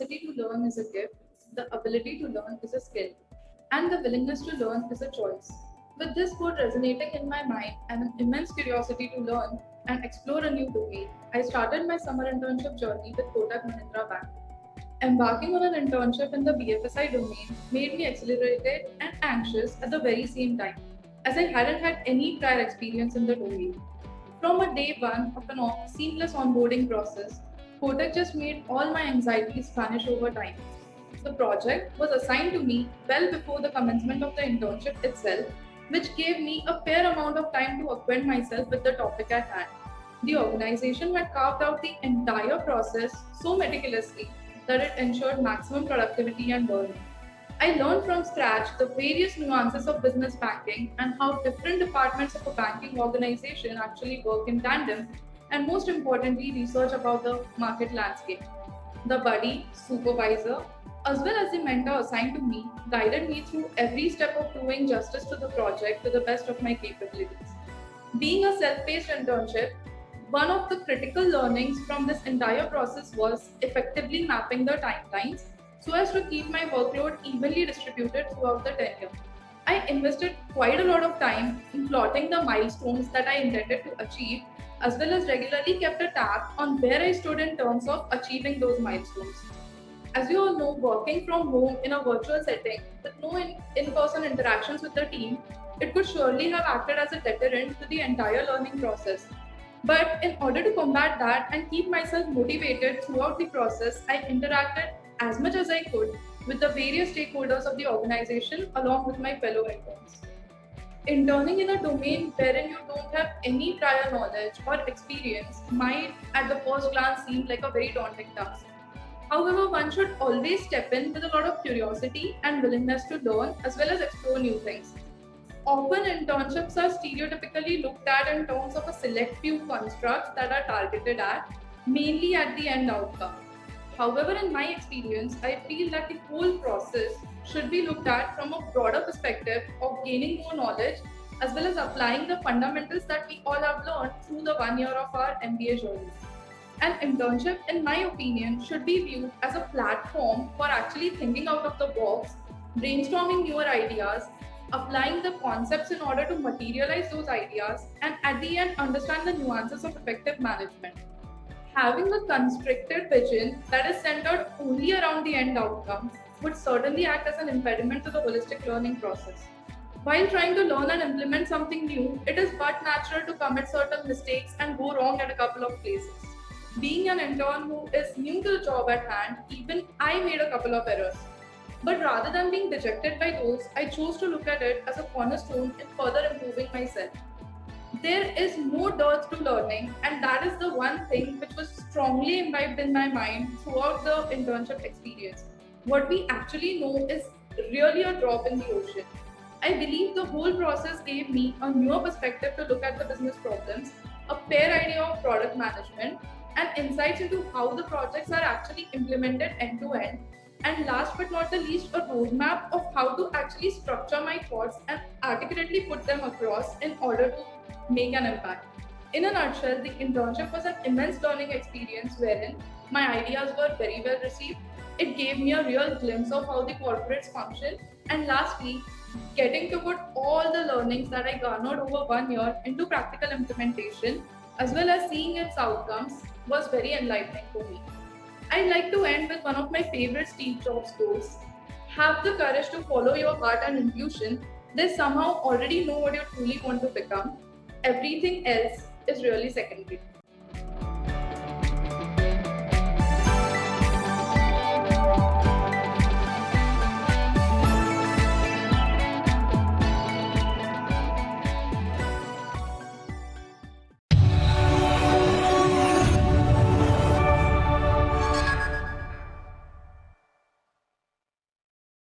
curiosity to learn is a gift, the ability to learn is a skill, and the willingness to learn is a choice. With this quote resonating in my mind and an immense curiosity to learn and explore a new domain, I started my summer internship journey with Kotak Mahindra Bank. Embarking on an internship in the BFSI domain made me exhilarated and anxious at the very same time, as I hadn't had any prior experience in the domain. From a day one of an seamless onboarding process, Kotak just made all my anxieties vanish over time. The project was assigned to me well before the commencement of the internship itself, which gave me a fair amount of time to acquaint myself with the topic at hand. The organization had carved out the entire process so meticulously that it ensured maximum productivity and learning. I learned from scratch the various nuances of business banking and how different departments of a banking organization actually work in tandem, and most importantly, research about the market landscape. The buddy, supervisor, as well as the mentor assigned to me, guided me through every step of doing justice to the project to the best of my capabilities. Being a self paced internship, one of the critical learnings from this entire process was effectively mapping the timelines so as to keep my workload evenly distributed throughout the tenure. I invested quite a lot of time in plotting the milestones that I intended to achieve, as well as regularly kept a tab on where I stood in terms of achieving those milestones. As you all know, working from home in a virtual setting with no in person interactions with the team, it could surely have acted as a deterrent to the entire learning process. But in order to combat that and keep myself motivated throughout the process, I interacted as much as I could with the various stakeholders of the organization along with my fellow interns. Interning in a domain wherein you don't have any prior knowledge or experience might at the first glance seem like a very daunting task. However, one should always step in with a lot of curiosity and willingness to learn as well as explore new things. Often, internships are stereotypically looked at in terms of a select few constructs that are targeted at, mainly at the end outcome. However, in my experience, I feel that the whole process should be looked at from a broader perspective of gaining more knowledge as well as applying the fundamentals that we all have learned through the 1 year of our MBA journey. An internship, in my opinion, should be viewed as a platform for actually thinking out of the box, brainstorming newer ideas, applying the concepts in order to materialize those ideas, and at the end, understand the nuances of effective management. Having a constricted vision that is centered only around the end outcome would certainly act as an impediment to the holistic learning process. While trying to learn and implement something new, it is but natural to commit certain mistakes and go wrong at a couple of places. Being an intern who is new to the job at hand, even I made a couple of errors. But rather than being dejected by those, I chose to look at it as a cornerstone in further improving myself. There is no dearth to learning, and that is the one thing which was strongly imbibed in my mind throughout the internship experience. What we actually know is really a drop in the ocean. I believe the whole process gave me a newer perspective to look at the business problems, a fair idea of product management, and insights into how the projects are actually implemented end to end. And last but not the least, a roadmap of how to actually structure my thoughts and articulately put them across in order to make an impact. In a nutshell, the internship was an immense learning experience wherein my ideas were very well received. It gave me a real glimpse of how the corporates function. And lastly, getting to put all the learnings that I garnered over 1 year into practical implementation, as well as seeing its outcomes, was very enlightening for me. I'd like to end with one of my favorite Steve Jobs quotes: have the courage to follow your heart and intuition. They somehow already know what you truly want to become. Everything else is really secondary.